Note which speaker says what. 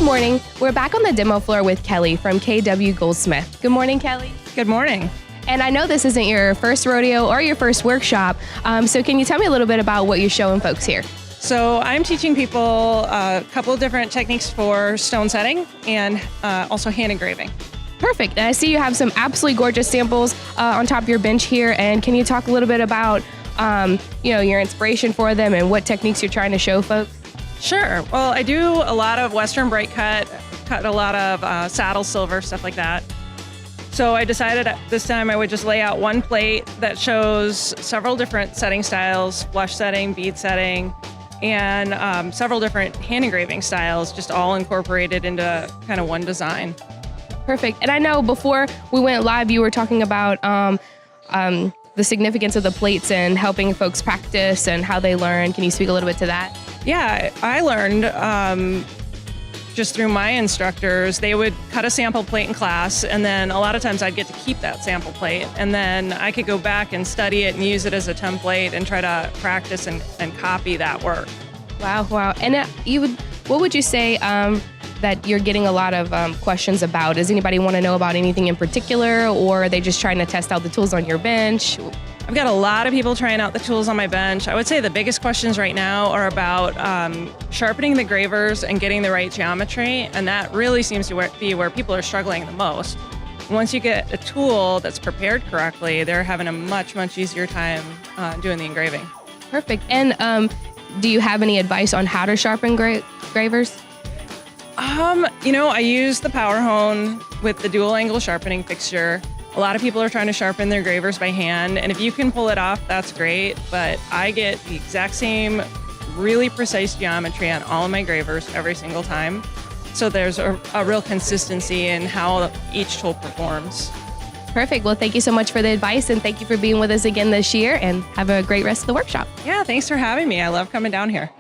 Speaker 1: morning. We're back on the demo floor with Kelly from KW Goldsmith. Good morning, Kelly.
Speaker 2: Good morning.
Speaker 1: And I know this isn't your first rodeo or your first workshop, so can you tell me a little bit about what you're showing folks here?
Speaker 2: So I'm teaching people a couple of different techniques for stone setting and also hand engraving.
Speaker 1: Perfect. And I see you have some absolutely gorgeous samples on top of your bench here. And can you talk a little bit about your inspiration for them and what techniques you're trying to show folks?
Speaker 2: Sure. Well, I do a lot of Western bright cut a lot of saddle silver, stuff like that. So I decided this time I would just lay out one plate that shows several different setting styles, flush setting, bead setting, and several different hand engraving styles, just all incorporated into kind of one design.
Speaker 1: Perfect. And I know before we went live, you were talking about the significance of the plates and helping folks practice and how they learn. Can you speak a little bit to that?
Speaker 2: Yeah, I learned just through my instructors. They would cut a sample plate in class, and then a lot of times I'd get to keep that sample plate, and then I could go back and study it and use it as a template and try to practice and copy that work.
Speaker 1: Wow. And what would you say that you're getting a lot of questions about? Does anybody want to know about anything in particular, or are they just trying to test out the tools on your bench?
Speaker 2: I've got a lot of people trying out the tools on my bench. I would say the biggest questions right now are about sharpening the gravers and getting the right geometry, and that really seems to be where people are struggling the most. Once you get a tool that's prepared correctly, they're having a much easier time doing the engraving.
Speaker 1: Perfect. And do you have any advice on how to sharpen gravers?
Speaker 2: I use the power hone with the dual angle sharpening fixture. A lot of people are trying to sharpen their gravers by hand, and if you can pull it off, that's great, but I get the exact same really precise geometry on all of my gravers every single time. So there's a real consistency in how each tool performs.
Speaker 1: Perfect. Well, thank you so much for the advice, and thank you for being with us again this year, and have a great rest of the workshop.
Speaker 2: Yeah, thanks for having me. I love coming down here.